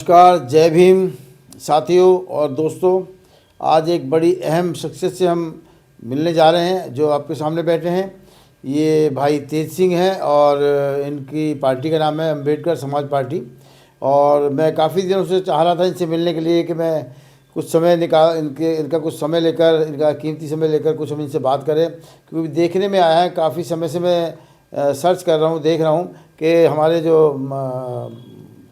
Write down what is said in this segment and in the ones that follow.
नमस्कार, जय भीम साथियों और दोस्तों। आज एक बड़ी अहम शख्सियत से हम मिलने जा रहे हैं जो आपके सामने बैठे हैं। ये भाई तेज सिंह हैं और इनकी पार्टी का नाम है अम्बेडकर समाज पार्टी। और मैं काफ़ी दिनों से चाह रहा था इनसे मिलने के लिए कि मैं कुछ समय निकाल इनका कुछ समय लेकर, इनका कीमती समय लेकर कुछ हम इनसे बात करें, क्योंकि देखने में आया है काफ़ी समय से मैं सर्च कर रहा हूँ, देख रहा हूँ कि हमारे जो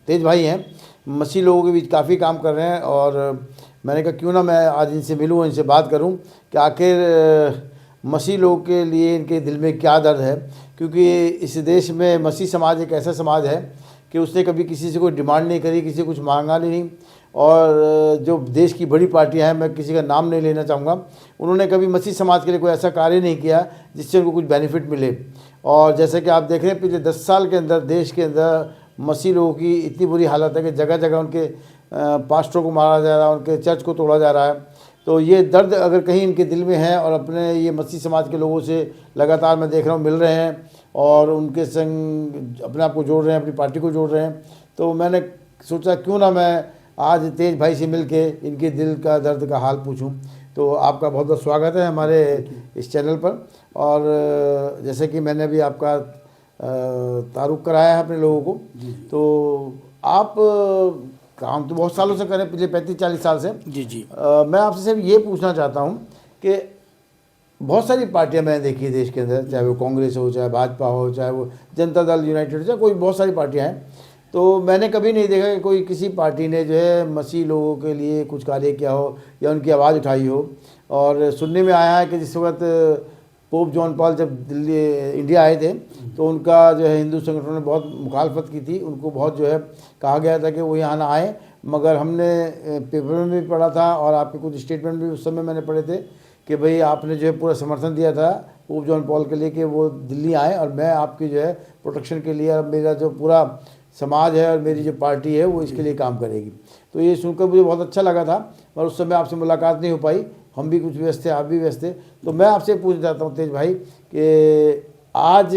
तेज भाई हैं मसीह लोगों के बीच काफ़ी काम कर रहे हैं। और मैंने कहा क्यों ना मैं आज इनसे मिलूँ, इनसे बात करूँ कि आखिर मसीह लोगों के लिए इनके दिल में क्या दर्द है। क्योंकि इस देश में मसीह समाज एक ऐसा समाज है कि उसने कभी किसी से कोई डिमांड नहीं करी, किसी से कुछ मांगा नहीं। और जो देश की बड़ी पार्टियां हैं, मैं किसी का नाम नहीं लेना चाहूँगा, उन्होंने कभी मसीह समाज के लिए कोई ऐसा कार्य नहीं किया जिससे उनको कुछ बेनिफिट मिले। और जैसे कि आप देख रहे हैं पिछले 10 साल के अंदर देश के अंदर मसीह लोगों की इतनी बुरी हालत है कि जगह जगह उनके पास्टरों को मारा जा रहा है, उनके चर्च को तोड़ा जा रहा है। तो ये दर्द अगर कहीं इनके दिल में है और अपने ये मसीह समाज के लोगों से लगातार मैं देख रहा हूँ मिल रहे हैं और उनके संग अपने आप को जोड़ रहे हैं, अपनी पार्टी को जोड़ रहे हैं। तो मैंने सोचा क्यों ना मैं आज तेज भाई से मिल के इनके दिल का दर्द का हाल पूछूं। तो आपका बहुत बहुत स्वागत है हमारे इस चैनल पर। और जैसे कि मैंने भी आपका तारुफ कराया है अपने लोगों को, तो आप काम तो बहुत सालों से करें, पिछले 35-40 साल से। जी। मैं आपसे सिर्फ ये पूछना चाहता हूँ कि बहुत सारी पार्टियां मैंने देखी है देश के अंदर, चाहे वो कांग्रेस हो, चाहे भाजपा हो, चाहे वो जनता दल यूनाइटेड हो, चाहे कोई बहुत सारी पार्टियां हैं। तो मैंने कभी नहीं देखा कि कोई किसी पार्टी ने जो है मसीह लोगों के लिए कुछ कार्य किया हो या उनकी आवाज़ उठाई हो। और सुनने में आया है कि जिस वक्त पोप जॉन पॉल जब दिल्ली इंडिया आए थे तो उनका जो है हिंदू संगठनों ने बहुत मुखालफत की थी, उनको बहुत जो है कहा गया था कि वो यहाँ ना आए। मगर हमने पेपर में भी पढ़ा था और आपके कुछ स्टेटमेंट भी उस समय मैंने पढ़े थे कि भाई आपने जो है पूरा समर्थन दिया था पोप जॉन पॉल के लिए कि वो दिल्ली आए और मैं आपकी जो है प्रोटेक्शन के लिए, और मेरा जो पूरा समाज है और मेरी जो पार्टी है वो इसके लिए काम करेगी। तो ये सुनकर मुझे बहुत अच्छा लगा था, पर उस समय आपसे मुलाकात नहीं हो पाई, हम भी कुछ व्यस्त थे, आप भी व्यस्त थे। तो मैं आपसे पूछना चाहता हूँ तेज भाई कि आज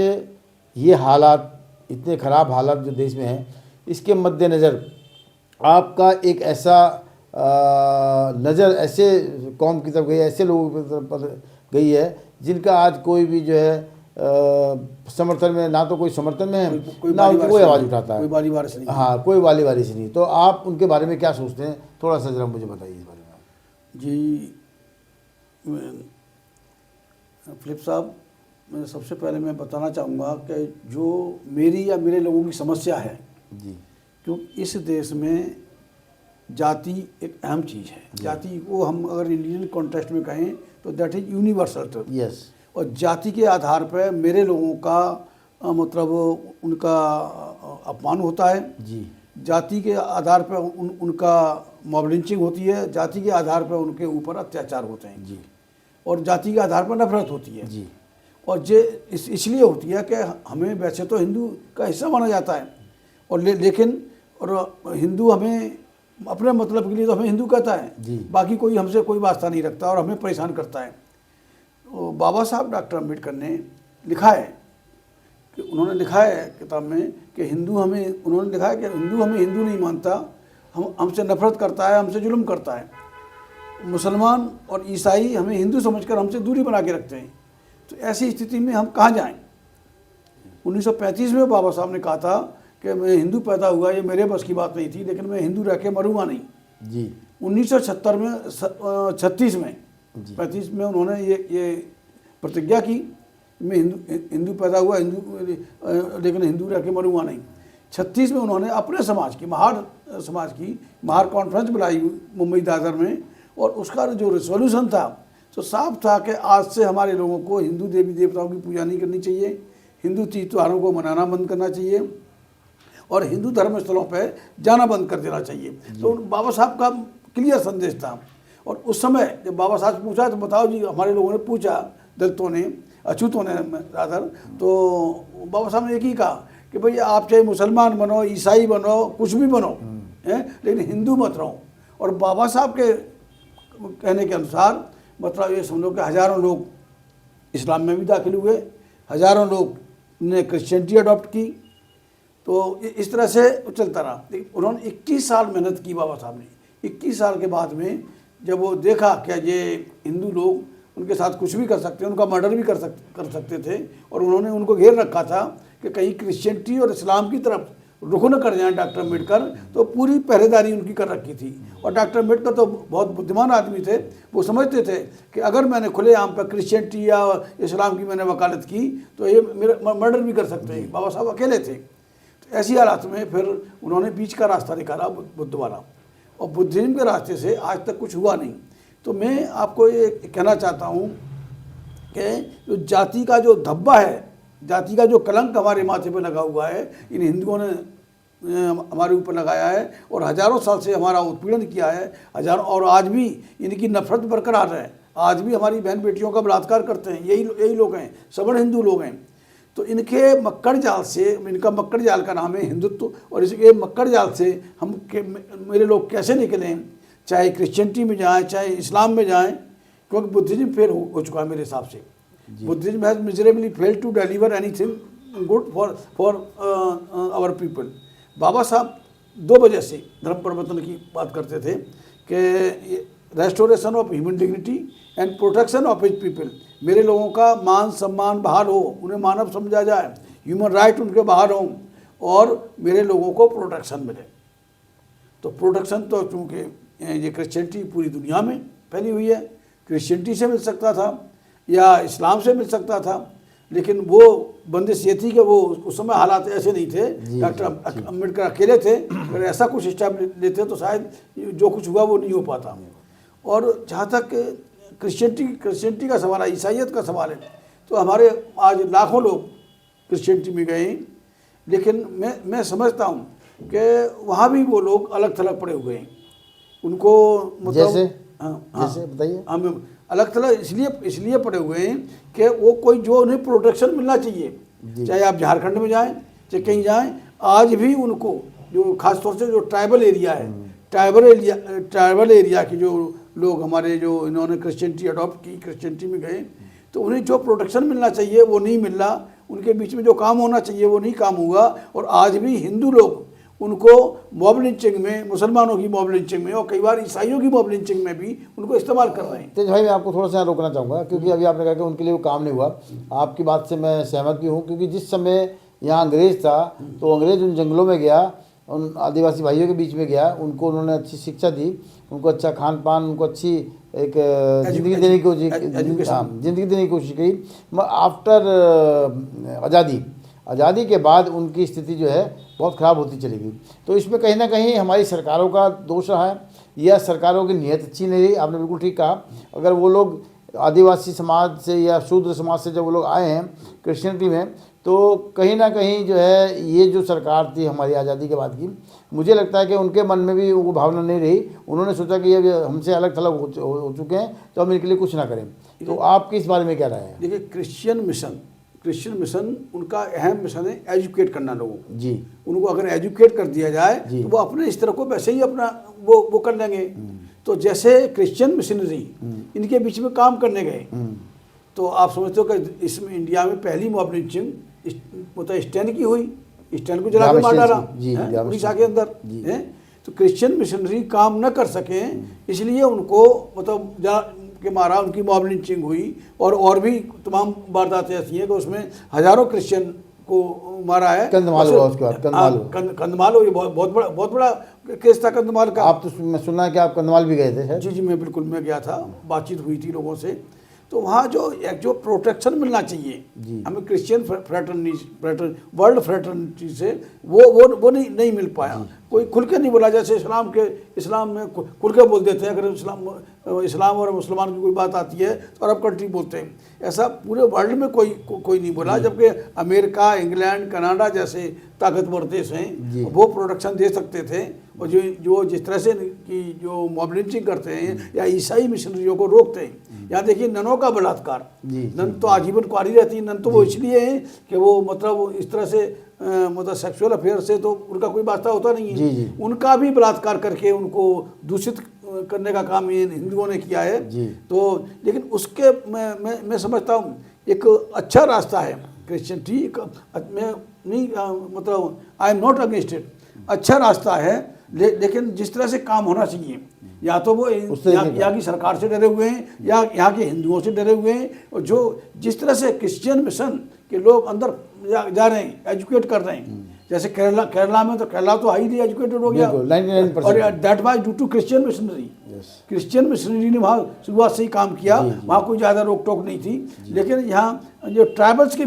ये हालात, इतने ख़राब हालात जो देश में हैं, इसके मद्देनज़र आपका एक ऐसा नज़र ऐसे कौम की तरफ गई है, ऐसे लोगों की तरफ गई है जिनका आज कोई भी जो है समर्थन में, ना तो कोई समर्थन में है, ना उनकी कोई आवाज़ उठाता है, कोई वाली वारिस नहीं। हाँ, कोई वाली वारिस नहीं। तो आप उनके बारे में क्या सोचते हैं, थोड़ा सा जरा मुझे बताइए इस बारे में। जी फिलिप साहब, मैं सबसे पहले मैं बताना चाहूँगा कि जो मेरी या मेरे लोगों की समस्या है जी, क्योंकि इस देश में जाति एक अहम चीज़ है। जाति को हम अगर रिलीजन कॉन्टेक्स्ट में कहें तो that is universal truth. Yes. और जाति के आधार पर मेरे लोगों का मतलब उनका अपमान होता है जी। जाति के आधार पर उनका मॉब लिंचिंग होती है, जाति के आधार पर उनके ऊपर अत्याचार होते हैं जी। और जाति के आधार पर नफरत होती है जी। और ये इसलिए होती है कि हमें वैसे तो हिंदू का हिस्सा माना जाता है और लेकिन और हिंदू हमें अपने मतलब के लिए तो हमें हिंदू कहता है जी। बाकी कोई हमसे कोई वास्ता नहीं रखता और हमें परेशान करता है। तो बाबा साहब डॉक्टर अम्बेडकर ने लिखा है कि उन्होंने लिखा है किताब में कि उन्होंने लिखा है कि हिंदू हमें हिंदू नहीं मानता, हमसे नफरत करता है, हमसे जुल्म करता है। मुसलमान और ईसाई हमें हिंदू समझकर हमसे दूरी बना के रखते हैं। तो ऐसी स्थिति में हम कहाँ जाएं? 1935 में बाबा साहब ने कहा था कि मैं हिंदू पैदा हुआ, ये मेरे बस की बात नहीं थी, लेकिन मैं हिंदू रह के मरूंगा नहीं। जी। 1976 में 36 में 35 में उन्होंने ये प्रतिज्ञा की, मैं हिंदू पैदा हुआ, लेकिन हिंदू रह के मरूंगा नहीं। 36 में उन्होंने अपने समाज की महार कॉन्फ्रेंस बुलाई मुंबई दादर में, और उसका जो रेजोल्यूशन था तो साफ था कि आज से हमारे लोगों को हिंदू देवी देवताओं की पूजा नहीं करनी चाहिए, हिंदू तीज त्योहारों को मनाना बंद करना चाहिए और हिंदू धर्म स्थलों पर जाना बंद कर देना चाहिए। तो बाबा साहब का क्लियर संदेश था। और उस समय जब बाबा साहब से पूछा तो बताओ जी, हमारे लोगों ने पूछा, दलितों ने, अछूतों ने रादर, तो बाबा साहब ने एक ही कहा कि भाई आप चाहे मुसलमान बनो, ईसाई बनो, कुछ भी बनो, लेकिन हिंदू मत रहो। और बाबा साहब के कहने के अनुसार मतलब ये समझो कि हज़ारों लोग इस्लाम में भी दाखिल हुए, हज़ारों लोग ने क्रिश्चियनिटी अडॉप्ट की तो इस तरह से चलता रहा। लेकिन उन्होंने 21 साल मेहनत की बाबा साहब ने। 21 साल के बाद में जब वो देखा कि ये हिंदू लोग उनके साथ कुछ भी कर सकते हैं, उनका मर्डर भी कर सकते थे, और उन्होंने उनको घेर रखा था कि कहीं क्रिश्चियनिटी और इस्लाम की तरफ रुख न कर जाए डॉक्टर अम्बेडकर, तो पूरी पहरेदारी उनकी कर रखी थी। और डॉक्टर अम्बेडकर तो बहुत बुद्धिमान आदमी थे, वो समझते थे कि अगर मैंने खुलेआम पर क्रिश्चियनिटी या इस्लाम की मैंने वकालत की तो ये मेरा मर्डर भी कर सकते हैं। बाबा साहब अकेले थे। तो ऐसी हालात में फिर उन्होंने बीच का रास्ता निकाला, बुद्ध वाला, और बुद्धिज्म के रास्ते से आज तक कुछ हुआ नहीं। तो मैं आपको ये कहना चाहता हूँ कि जो जाति का जो धब्बा है, जाति का जो कलंक हमारे माथे पर लगा हुआ है, इन हिंदुओं ने हमारे ऊपर लगाया है और हज़ारों साल से हमारा उत्पीड़न किया है, हज़ारों, और आज भी इनकी नफरत बरकरार है। आज भी हमारी बहन बेटियों का बलात्कार करते हैं, यही लोग हैं, सवर्ण हिंदू लोग हैं। तो इनके मक्कड़ जाल से, इनका मक्कड़ जाल का नाम है हिंदुत्व, और इसके मक्कड़ जाल से मेरे लोग कैसे निकलें, चाहे क्रिश्चियनिटी में जाएँ चाहे इस्लाम में जाएँ, क्योंकि बुद्धिज्म फेल हो चुका है मेरे हिसाब से। Buddhism has miserably failed to deliver anything good for our people. Baba Saheb 2 वजह से धर्म परिवर्तन की बात करते थे कि restoration of human dignity and protection of his people, मेरे लोगों का मान सम्मान बहाल हो, उन्हें मानव समझा जाए, ह्यूमन राइट उनके बहाल हों, और मेरे लोगों को प्रोटेक्शन मिले। तो प्रोटेक्शन तो चूँकि ये क्रिश्चियनिटी पूरी दुनिया में फैली हुई है, क्रिश्चियनिटी से मिल सकता था या इस्लाम से मिल सकता था, लेकिन वो बंदिश ये थी कि वो उस समय हालात ऐसे नहीं थे। डॉक्टर अम्बेडकर अकेले थे, अगर ऐसा कुछ स्टेप लेते तो शायद जो कुछ हुआ वो नहीं हो पाता। और जहाँ तक क्रिश्चियनिटी का सवाल है, ईसाइयत का सवाल है, तो हमारे आज लाखों लोग क्रिश्चियनिटी में गए, लेकिन मैं समझता हूँ कि वहाँ भी वो लोग अलग थलग पड़े हुए हैं। उनको मतलब जैसे बताइए। हम अलग थलग इसलिए पड़े हुए हैं कि वो कोई जो उन्हें प्रोटेक्शन मिलना चाहिए, चाहे आप झारखंड में जाएं चाहे कहीं जाएं, आज भी उनको जो खासतौर से जो ट्राइबल एरिया है, ट्राइबल एरिया के जो लोग हमारे जो इन्होंने क्रिश्चियनिटी अडॉप्ट की, क्रिश्चियनिटी में गए, तो उन्हें जो प्रोटेक्शन मिलना चाहिए वो नहीं मिल रहा, उनके बीच में जो काम होना चाहिए वो नहीं काम हुआ। और आज भी हिंदू लोग उनको मॉब लिंचिंग में, मुसलमानों की मॉब लिंचिंग में और कई बार ईसाइयों की मॉब लिंचिंग में भी उनको इस्तेमाल कर रहे हैं। तेज भाई, मैं आपको थोड़ा सा रोकना चाहूँगा, क्योंकि अभी आपने कहा कि उनके लिए वो काम नहीं हुआ। आपकी बात से मैं सहमत भी हूँ, क्योंकि जिस समय यहाँ अंग्रेज़ था तो अंग्रेज़ उन जंगलों में गया, उन आदिवासी भाइयों के बीच में गया, उनको उन्होंने अच्छी शिक्षा दी, उनको अच्छा खान पान, उनको अच्छी एक ज़िंदगी देने की कोशिश की। आफ्टर आज़ादी के बाद उनकी स्थिति जो है बहुत ख़राब होती चली गई। तो इसमें कहीं ना कहीं हमारी सरकारों का दोष रहा है, या सरकारों की नीयत अच्छी नहीं रही। आपने बिल्कुल ठीक कहा। अगर वो लोग आदिवासी समाज से या शूद्र समाज से जब वो लोग आए हैं क्रिश्चियनिटी में, तो कहीं ना कहीं जो है ये जो सरकार थी हमारी आज़ादी के बाद की, मुझे लगता है कि उनके मन में भी वो भावना नहीं रही। उन्होंने सोचा कि ये हमसे अलग थलग हो चुके हैं, तो हम इनके लिए कुछ ना करें। तो आपकी इस बारे में क्या राय है? देखिए, क्रिश्चियन मिशन उनका अहम मिशन है एजुकेट करना लोगों को। जी, उनको अगर एजुकेट कर दिया जाए तो वो अपने इस तरह को वैसे ही अपना वो कर लेंगे। तो जैसे क्रिश्चियन मिशनरी इनके बीच में काम करने गए, तो आप समझते हो कि इसमें इंडिया में पहली मॉब लिंचिंग मतलब स्टैन की हुई, स्टैन को जला के मार डाला उड़ीसा के अंदर है। तो क्रिश्चियन मिशनरी काम न कर सके, इसलिए उनको मतलब के मारा, उनकी मॉब लिंचिंग हुई। और भी तमाम वारदातें ऐसी हैं कि उसमें हजारों क्रिश्चियन को मारा है। कंधमाल हुआ उसके बाद, कंधमाल हो, ये बहुत बड़ा केस था कंधमाल का। आप तो मैं सुना है कि आप कंधमाल भी गए थे? जी, मैं बिल्कुल मैं गया था, बातचीत हुई थी लोगों से। तो वहाँ जो प्रोटेक्शन मिलना चाहिए हमें क्रिश्चियन वर्ल्ड फ्रेटर्निटी से वो नहीं मिल पाया। कोई खुल के नहीं बोला, जैसे इस्लाम में खुल के बोल देते हैं। अगर इस्लाम और मुसलमान की कोई बात आती है तो अरब कंट्री बोलते हैं, ऐसा पूरे वर्ल्ड में कोई नहीं बोला। जबकि अमेरिका, इंग्लैंड, कनाडा जैसे ताकतवर देश हैं, वो प्रोटेक्शन दे सकते थे। और जो जिस तरह से कि जो मॉब लिंचिंग करते हैं या ईसाई मिशनरियों को रोकते हैं, यहाँ देखिए ननों का बलात्कार, नन तो आजीवन कुंवारी रहती है। नन तो वो इसलिए है कि वो मतलब इस तरह से मतलब सेक्सुअल अफेयर से तो उनका कोई वास्ता होता नहीं है। उनका भी बलात्कार करके उनको दूषित करने का काम ये हिंदुओं ने किया है। तो लेकिन उसके मैं समझता हूँ एक अच्छा रास्ता है क्रिश्चियन ठीक, मैं नहीं मतलब I am not against it, अच्छा रास्ता है, लेकिन जिस तरह से काम होना चाहिए, या तो वो यहाँ की सरकार से डरे हुए हैं या यहाँ के हिंदुओं से डरे हुए हैं, और जो जिस तरह से क्रिश्चियन मिशन के लोग अंदर जा रहे हैं, एजुकेट कर रहे हैं, जैसे केरला में तो केरला तो हाईली एजुकेटेड हो गया, 99%। और that was due to Christian missionary. Christian missionary ने वहाँ शुरुआत से ही काम किया, वहाँ कोई ज़्यादा रोक टोक नहीं थी। लेकिन यहाँ जो ट्राइबल्स के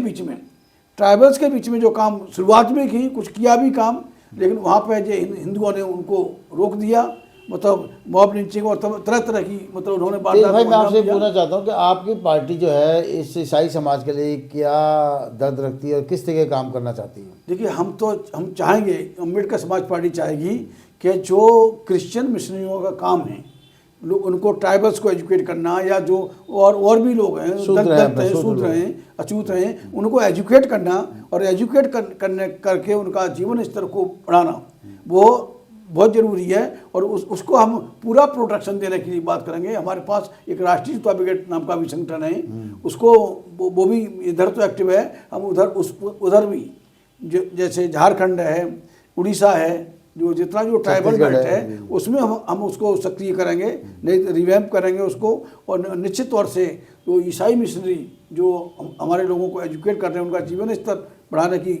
बीच में जो काम शुरुआत में की, कुछ किया भी काम, लेकिन वहाँ पे जो हिंदुओं ने उनको रोक दिया, मतलब मॉब लिंचिंग और तरह तरह की, मतलब उन्होंने भाई मैं आपसे पूछना चाहता हूँ कि आपकी पार्टी जो है इस ईसाई समाज के लिए क्या दर्द रखती है और किस तरह के काम करना चाहती है? देखिए, हम चाहेंगे, अम्बेडकर समाज पार्टी चाहेगी कि जो क्रिश्चियन मिशनरियों का काम है, लोग उनको ट्राइबल्स को एजुकेट करना, या जो और भी लोग हैं, शूद्र हैं, अछूत हैं, उनको एजुकेट करना, और एजुकेट करके उनका जीवन स्तर को बढ़ाना, वो बहुत ज़रूरी है। और उसको हम पूरा प्रोटेक्शन देने की बात करेंगे। हमारे पास एक राष्ट्रीय युवा ब्रिगेड नाम का भी संगठन है, उसको वो भी इधर तो एक्टिव है, हम उधर भी जैसे झारखंड है, उड़ीसा है, जो जितना जो ट्राइबल बेल्ट है उसमें हम उसको सक्रिय करेंगे, नहीं रिवैम्प करेंगे उसको। और निश्चित तौर से जो ईसाई मिशनरी जो हमारे लोगों को एजुकेट कर रहे हैं, उनका जीवन स्तर बढ़ाने की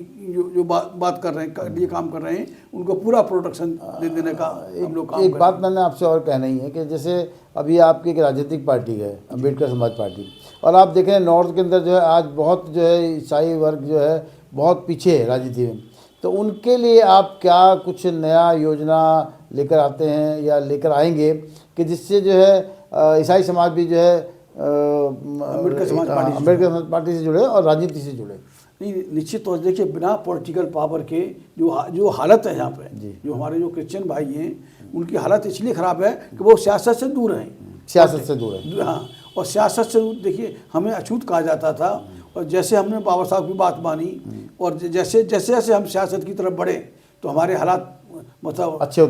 जो बात कर रहे हैं, ये काम कर रहे हैं, उनको पूरा प्रोटेक्शन दे देने का हम लोग काम एक बात मैंने आपसे और कहना ही है कि जैसे अभी आपकी एक राजनीतिक पार्टी है अम्बेडकर समाज पार्टी, और आप देखें नॉर्थ के अंदर जो है आज बहुत जो है ईसाई वर्ग जो है बहुत पीछे है राजनीति में, तो उनके लिए आप क्या कुछ नया योजना लेकर आते हैं या लेकर आएंगे कि जिससे जो है ईसाई समाज भी जो है अम्बेडकर समाज पार्टी से जुड़े और राजनीति से जुड़े? नहीं, निश्चित तौर से देखिए, बिना पॉलिटिकल पावर के जो हालत है यहाँ पे, जो हमारे जो क्रिश्चियन भाई हैं, उनकी हालत इसलिए ख़राब है कि वो सियासत से दूर हैं। सियासत से दूर है, हाँ, और सियासत से देखिए, हमें अछूत कहा जाता था, और जैसे हमने बाबा साहब की बात मानी, और जैसे जैसे हम सियासत की तरफ बढ़े, तो हमारे हालात मतलब अच्छे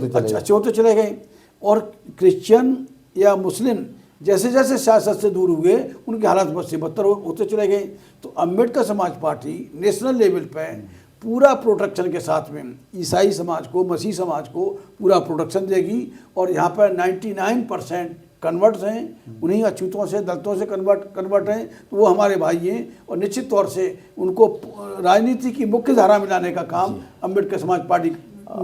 होते चले गए। और क्रिश्चियन या मुस्लिम जैसे जैसे सियासत से दूर हुए, उनके हालात बद से बदतर होते चले गए। तो अम्बेडकर समाज पार्टी नेशनल लेवल पे पूरा प्रोटेक्शन के साथ में ईसाई समाज को, मसीह समाज को पूरा प्रोटेक्शन देगी। और यहाँ पर 99% कन्वर्ट्स हैं, उन्हीं अछूतों से, दलितों से कन्वर्ट हैं, तो वो हमारे भाई हैं। और निश्चित तौर से उनको राजनीति की मुख्य धारा में लाने का काम अम्बेडकर समाज पार्टी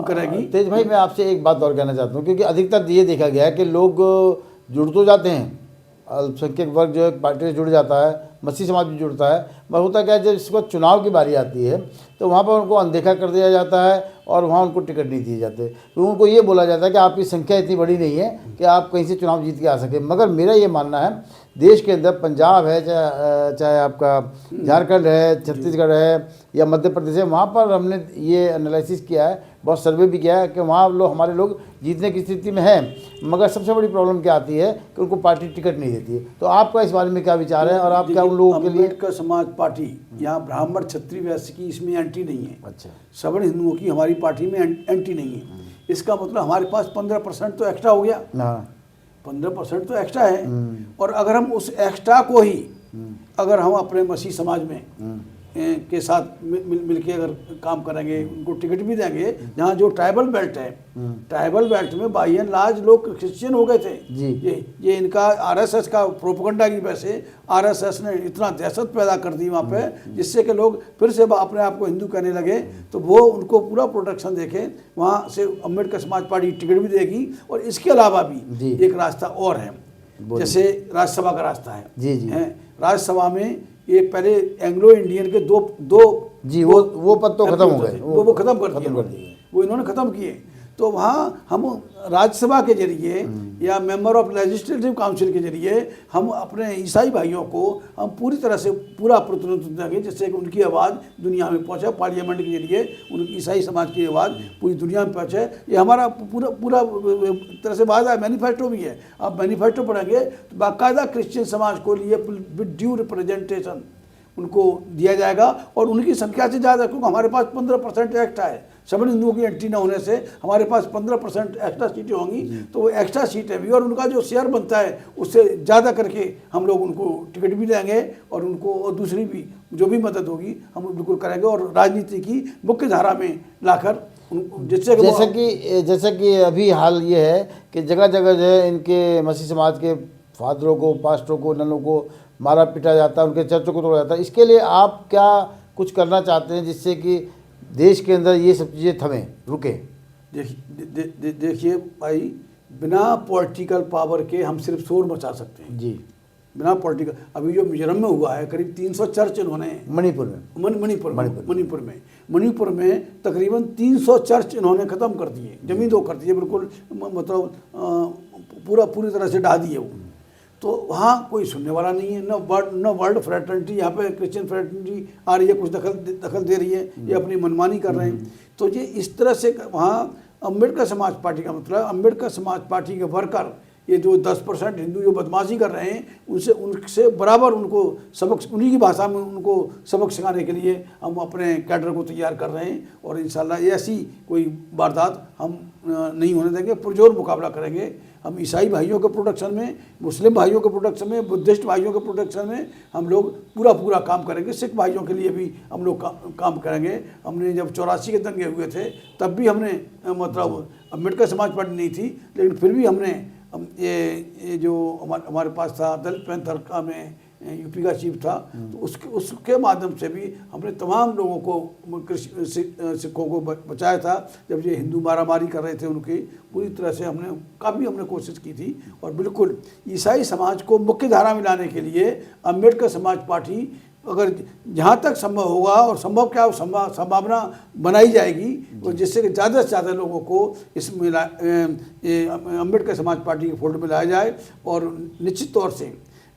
करेगी। तेज भाई, मैं आपसे एक बात और कहना चाहता हूँ, क्योंकि अधिकतर ये देखा गया है कि लोग जुड़ तो जाते हैं, अल्पसंख्यक वर्ग जो है पार्टी से जुड़ जाता है, मसीह समाज भी जुड़ता है, मगर होता क्या है जब इसके बाद चुनाव की बारी आती है तो वहाँ पर उनको अनदेखा कर दिया जाता है और वहाँ उनको टिकट नहीं दिए जाते। तो उनको ये बोला जाता है कि आपकी संख्या इतनी बड़ी नहीं है कि आप कहीं से चुनाव जीत के आ सके। मगर मेरा ये मानना है, देश के अंदर पंजाब है, चाहे आपका झारखंड है, छत्तीसगढ़ है या मध्य प्रदेश है, वहाँ पर हमने ये एनालिसिस किया है, बहुत सर्वे भी किया है कि वहाँ हमारे लोग जीतने की स्थिति में हैं, मगर सबसे बड़ी प्रॉब्लम क्या आती है कि उनको पार्टी टिकट नहीं देती है। तो आपका इस बारे में क्या विचार है और आप क्या उन लोगों के लिए? अम्बेडकर समाज पार्टी यहाँ ब्राह्मण, क्षत्रिय, वैश्य की इसमें एंटी नहीं है। अच्छा, सवर्ण हिंदुओं की हमारी पार्टी में एंटी नहीं है। इसका मतलब हमारे पास 15% तो एक्स्ट्रा हो गया। 15% तो एक्स्ट्रा है। और अगर हम उस एक्स्ट्रा को ही अगर हम अपने मसीह समाज में के साथ मिल के अगर काम करेंगे, उनको टिकट भी देंगे, जहाँ जो ट्राइबल बेल्ट है, ट्राइबल बेल्ट में बाई एंड लार्ज लोग क्रिश्चियन हो गए थे जी। ये इनका आरएसएस का प्रोपेगेंडा की वजह से आरएसएस ने इतना दहशत पैदा कर दी वहाँ पे, जिससे कि लोग फिर से अपने आप को हिंदू कहने लगे। तो वो उनको पूरा प्रोटेक्शन देके वहाँ से अम्बेडकर समाज पार्टी टिकट भी देगी। और इसके अलावा भी एक रास्ता और है, जैसे राज्यसभा का रास्ता है जी जी। राज्यसभा में ये पहले एंग्लो इंडियन के दो जी वो पद तो खत्म हो गए, वो खत्म कर दिए, वो इन्होंने खत्म किए। तो वहाँ हम राज्यसभा के जरिए या मेंबर ऑफ लेजिस्लेटिव काउंसिल के जरिए हम अपने ईसाई भाइयों को हम पूरी तरह से पूरा प्रतिनिधित्व देंगे, जिससे कि उनकी आवाज़ दुनिया में पहुँचे। पार्लियामेंट के जरिए उनकी ईसाई समाज की आवाज़ पूरी दुनिया में पहुँचे। ये हमारा पूरा तरह से वादा है, मैनिफेस्टो भी है। आप मैनिफेस्टो पढ़ेंगे तो बाकायदा क्रिश्चियन समाज को लिए विद ड्यू रिप्रेजेंटेशन उनको दिया जाएगा। और उनकी संख्या से ज़्यादा, क्योंकि हमारे पास 15% एक्स्ट्रा है, सभी हिंदुओं की एंट्री ना होने से हमारे पास 15% एक्स्ट्रा सीटें होंगी, तो वो एक्स्ट्रा सीटें भी और उनका जो शेयर बनता है उससे ज़्यादा करके हम लोग उनको टिकट भी देंगे और उनको और दूसरी भी जो भी मदद होगी हम बिल्कुल करेंगे और राजनीति की मुख्य धारा में लाकर जैसा कि अभी हाल ये है कि जगह जगह जो है इनके मसीह समाज के फादरों को, पास्टरों को, ननों को मारा पीटा जाता है, उनके चर्चों को तोड़ा जाता है। इसके लिए आप क्या कुछ करना चाहते हैं जिससे कि देश के अंदर ये सब चीज़ें थमें, रुके? देखिए भाई, बिना पॉलिटिकल पावर के हम सिर्फ शोर मचा सकते हैं जी। बिना पॉलिटिकल, अभी जो मिजोरम में हुआ है करीब 300 चर्च इन्होंने, मणिपुर में तकरीबन 300 चर्च इन्होंने ख़त्म कर दिए, जमीन दो कर दिए, बिल्कुल मतलब पूरी तरह से ढा दिए वो। तो वहाँ कोई सुनने वाला नहीं है, न वर्ल्ड फ्रेटर्निटी, यहाँ पे क्रिश्चियन फ्रेटर्निटी आ रही है, कुछ दखल दे रही है, ये अपनी मनमानी कर रहे हैं। तो ये इस तरह से वहाँ अम्बेडकर समाज पार्टी का मतलब अम्बेडकर समाज पार्टी के वर्कर, ये जो 10% हिंदू जो बदमाशी कर रहे हैं उनसे बराबर उनको सबक, उन्हीं की भाषा में उनको सबक सिखाने के लिए हम अपने कैडर को तैयार कर रहे हैं और इंशाल्लाह ऐसी कोई वारदात हम नहीं होने देंगे, पुरजोर मुकाबला करेंगे। हम ईसाई भाइयों के प्रोटेक्शन में, मुस्लिम भाइयों के प्रोटेक्शन में, बुद्धिस्ट भाइयों के प्रोटेक्शन में हम लोग पूरा काम करेंगे। सिख भाइयों के लिए भी हम लोग काम करेंगे। हमने जब 84 के दंगे हुए थे तब भी हमने मतलब अम्बेडकर समाज पार्टी नहीं थी, लेकिन फिर भी हमने ये जो हमारे पास था दलित पैंथर का में यूपी का चीफ था, तो उसके माध्यम से भी हमने तमाम लोगों को, सिखों को बचाया था। जब ये हिंदू मारामारी कर रहे थे उनकी पूरी तरह से हमने कोशिश की थी। और बिल्कुल ईसाई समाज को मुख्य धारा में लाने के लिए अम्बेडकर समाज पार्टी अगर जहाँ तक संभव होगा, और संभव क्या संभावना बनाई जाएगी, और जिससे कि ज़्यादा से ज़्यादा लोगों को इसमें अम्बेडकर समाज पार्टी के फोल्ड में लाया जाए। और निश्चित तौर से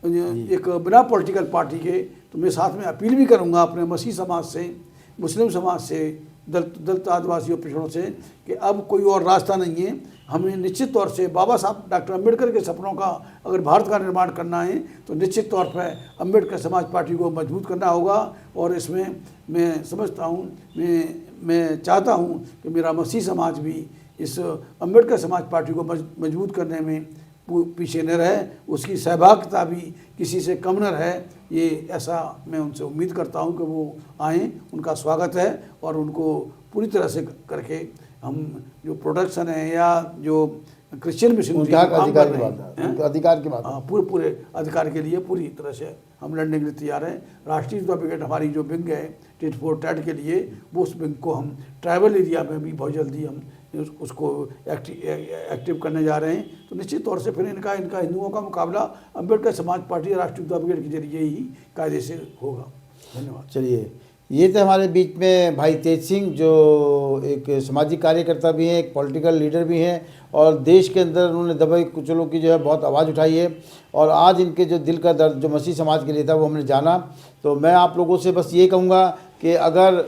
एक बिना पॉलिटिकल पार्टी के, तो मैं साथ में अपील भी करूंगा अपने मसीह समाज से, मुस्लिम समाज से, दलित आदिवासियों पिछड़ों से कि अब कोई और रास्ता नहीं है। हमें निश्चित तौर से बाबा साहब डॉक्टर अम्बेडकर के सपनों का अगर भारत का निर्माण करना है तो निश्चित तौर पर अम्बेडकर समाज पार्टी को मजबूत करना होगा। और इसमें मैं समझता हूँ, मैं चाहता हूँ कि मेरा मसीह समाज भी इस अम्बेडकर समाज पार्टी को मजबूत करने में पीछे न रहे, उसकी सहभागिता भी किसी से कम न रहे। ये ऐसा मैं उनसे उम्मीद करता हूं कि वो आएँ, उनका स्वागत है। और उनको पूरी तरह से करके हम जो प्रोडक्शन है या जो क्रिश्चियन मिशन अधिकार की बात, हाँ, पूरे अधिकार के लिए पूरी तरह से हम लड़ने के लिए तैयार हैं। राष्ट्रीय युवा ब्रिगेड हमारी जो विंग है टिट फॉर टैट के लिए, वो उस विंग को हम ट्राइबल एरिया में भी बहुत जल्दी हम उसको एक्टिव करने जा रहे हैं। तो निश्चित तौर से फिर इनका हिंदुओं का मुकाबला अम्बेडकर समाज पार्टी राष्ट्रीय युवा ब्रिगेड के जरिए ही कायदे से होगा। धन्यवाद। चलिए, ये थे हमारे बीच में भाई तेज सिंह, जो एक सामाजिक कार्यकर्ता भी हैं, एक पॉलिटिकल लीडर भी हैं, और देश के अंदर उन्होंने दबाई कुचलों की जो है बहुत आवाज़ उठाई है। और आज इनके जो दिल का दर्द जो मसीह समाज के लिए था वो हमने जाना। तो मैं आप लोगों से बस ये कहूँगा कि अगर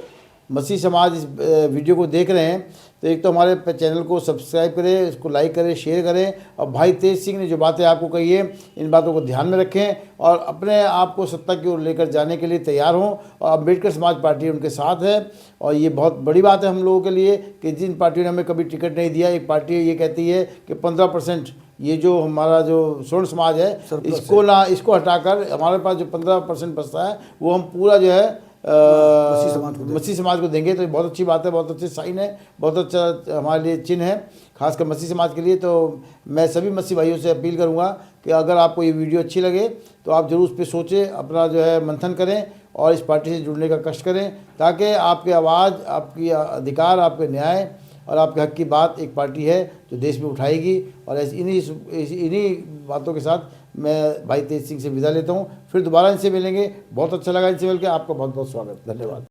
मसीह समाज इस वीडियो को देख रहे हैं तो एक तो हमारे चैनल को सब्सक्राइब करें, इसको लाइक करें, शेयर करें। और भाई तेज सिंह ने जो बातें आपको कही है, इन बातों को ध्यान में रखें और अपने आप को सत्ता की ओर लेकर जाने के लिए तैयार हों। और अम्बेडकर समाज पार्टी उनके साथ है। और ये बहुत बड़ी बात है हम लोगों के लिए कि जिन पार्टियों ने हमें कभी टिकट नहीं दिया, एक पार्टी ये कहती है कि 15% ये जो हमारा जो स्वर्ण समाज है इसको हटाकर हमारे पास जो 15% बचता है वो हम पूरा जो है मसीह समाज को देंगे। तो ये बहुत अच्छी बात है, बहुत अच्छी साइन है, बहुत अच्छा हमारे लिए चिन्ह है, खासकर मसीह समाज के लिए। तो मैं सभी मसीह भाइयों से अपील करूंगा कि अगर आपको ये वीडियो अच्छी लगे तो आप जरूर उस पर सोचें, अपना जो है मंथन करें और इस पार्टी से जुड़ने का कष्ट करें, ताकि आपकी आवाज़, आपकी अधिकार, आपके न्याय और आपके हक की बात एक पार्टी है जो देश में उठाएगी। और इन्हीं बातों के साथ मैं भाई तेज सिंह से विदा लेता हूँ। फिर दोबारा इनसे मिलेंगे। बहुत अच्छा लगा इनसे मिलकर। आपका बहुत बहुत स्वागत, धन्यवाद।